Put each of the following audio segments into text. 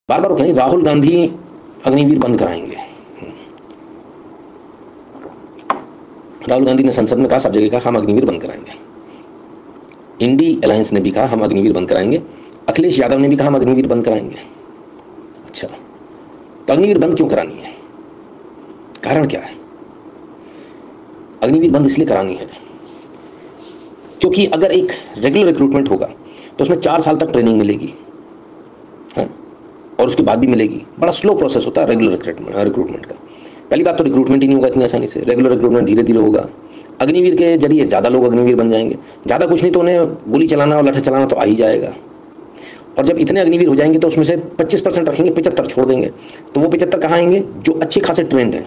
बार बार वो कहें राहुल गांधी अग्निवीर बंद कराएंगे। राहुल गांधी ने संसद में कहा, सब जगह कहा हम अग्निवीर बंद कराएंगे। इंडी अलायंस ने भी कहा हम अग्निवीर बंद कराएंगे। अखिलेश यादव ने भी कहा हम अग्निवीर बंद कराएंगे। अच्छा, तो अग्निवीर बंद क्यों करानी है? कारण क्या है? अग्निवीर बंद इसलिए करानी है क्योंकि अगर एक रेगुलर रिक्रूटमेंट होगा तो उसमें 4 साल तक ट्रेनिंग मिलेगी, हाँ, और उसके बाद भी मिलेगी। बड़ा स्लो प्रोसेस होता है रेगुलर रिक्रूटमेंट का। पहली बात तो रिक्रूटमेंट ही नहीं होगा इतनी आसानी से, रेगुलर रिक्रूटमेंट धीरे धीरे होगा। अग्निवीर के जरिए ज़्यादा लोग अग्निवीर बन जाएंगे। ज़्यादा कुछ नहीं तो उन्हें गोली चलाना और लठे चलाना तो आ ही जाएगा। और जब इतने अग्निवीर हो जाएंगे तो उसमें से 25% रखेंगे, 75 छोड़ देंगे। तो वो 75 कहाँ आएंगे? जो अच्छे खासे ट्रेंड हैं,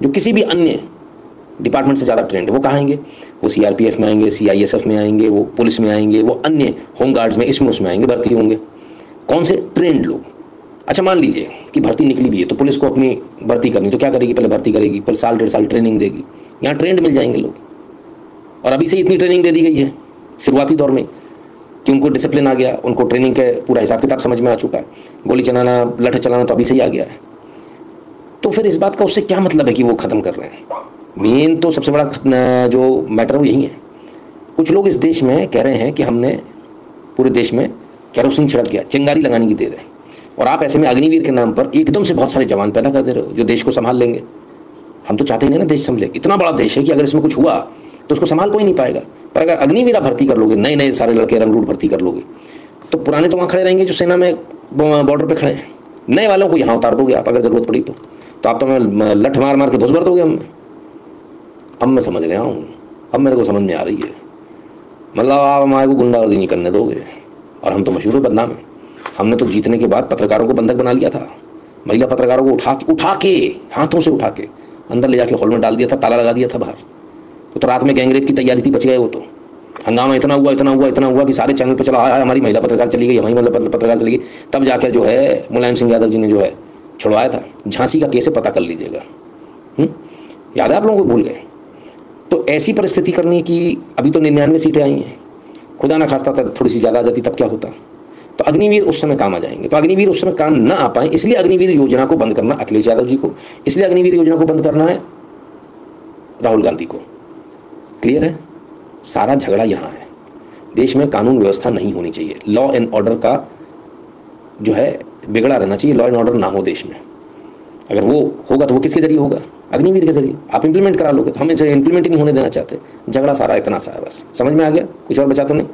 जो किसी भी अन्य डिपार्टमेंट से ज़्यादा ट्रेंड है, वो कहाँ आएंगे? वो सीआरपीएफ में आएंगे, सीआईएसएफ में आएंगे, वो पुलिस में आएंगे, वो अन्य होमगार्ड्स में, इसमें उसमें आएंगे, भर्ती होंगे। कौन से? ट्रेंड लोग। अच्छा, मान लीजिए कि भर्ती निकली भी है तो पुलिस को अपनी भर्ती करनी, तो क्या करेगी? पहले भर्ती करेगी, पहले साल 1.5 साल ट्रेनिंग देगी। यहाँ ट्रेंड मिल जाएंगे लोग, और अभी से इतनी ट्रेनिंग दे दी गई है शुरुआती दौर में कि उनको डिसिप्लिन आ गया, उनको ट्रेनिंग के पूरा हिसाब किताब समझ में आ चुका है। गोली चलाना, लठे चलाना तो अभी से ही आ गया है। तो फिर इस बात का उससे क्या मतलब है कि वो ख़त्म कर रहे हैं? मेन तो सबसे बड़ा जो मैटर है वो यही है। कुछ लोग इस देश में कह रहे हैं कि हमने पूरे देश में केरोसिन छिड़क गया, चिंगारी लगाने की देर है, और आप ऐसे में अग्निवीर के नाम पर एकदम से बहुत सारे जवान पैदा कर दे रहे हो जो देश को संभाल लेंगे। हम तो चाहते ही नहीं ना देश संभले। इतना बड़ा देश है कि अगर इसमें कुछ हुआ तो उसको संभाल कोई नहीं पाएगा। पर अगर अग्निवीर भर्ती कर लोगे, नए नए सारे लड़के रंगरूट भर्ती कर लोगे, तो पुराने तो वहाँ खड़े रहेंगे जो सेना में बॉर्डर पर खड़े हैं। नए वालों को यहाँ उतार दोगे आप अगर ज़रूरत पड़ी तो आप तो मैं लठ मार मार के भुस भर दोगे हमें। अब मैं समझ रहा हूँ, अब मेरे को समझ में आ रही है। मतलब आप हमारे को गुंडागर्दी नहीं करने दोगे, और हम तो मशहूर बदनाम हैं। हमने तो जीतने के बाद पत्रकारों को बंधक बना लिया था। महिला पत्रकारों को उठा के हाथों से उठा के अंदर ले जाके हॉल में डाल दिया था, ताला लगा दिया था बाहर। तो रात में गैंगरेप की तैयारी थी, बच गए वो तो। हंगामा इतना हुआ कि सारे चैनल पर चला आया हमारी महिला पत्रकार चली गई, हमारी महिला पत्रकार चली गई। तब जाकर जो है मुलायम सिंह यादव जी ने जो है छुड़वाया था। झांसी का केस पता कर लीजिएगा, याद है आप लोगों को? भूल गए? तो ऐसी परिस्थिति करनी कि अभी तो 99 सीटें आई हैं, खुदा ना खास्ता था थोड़ी सी ज़्यादा आ जाती तब क्या होता? तो अग्निवीर उस समय काम आ जाएंगे। तो अग्निवीर उस समय काम ना आ पाए, इसलिए अग्निवीर योजना को बंद करना अखिलेश यादव जी को, इसलिए अग्निवीर योजना को बंद करना है राहुल गांधी को। क्लियर है? सारा झगड़ा यहाँ है। देश में कानून व्यवस्था नहीं होनी चाहिए, लॉ एंड ऑर्डर का जो है बिगड़ा रहना चाहिए, लॉ एंड ऑर्डर ना हो देश में। अगर वो होगा तो वो किसके जरिए होगा? अग्निवीर के जरिए। आप इंप्लीमेंट करा लोगे, हम इसे इंप्लीमेंट ही नहीं होने देना चाहते। झगड़ा सारा इतना सा है, बस। समझ में आ गया? कुछ और बचा तो नहीं?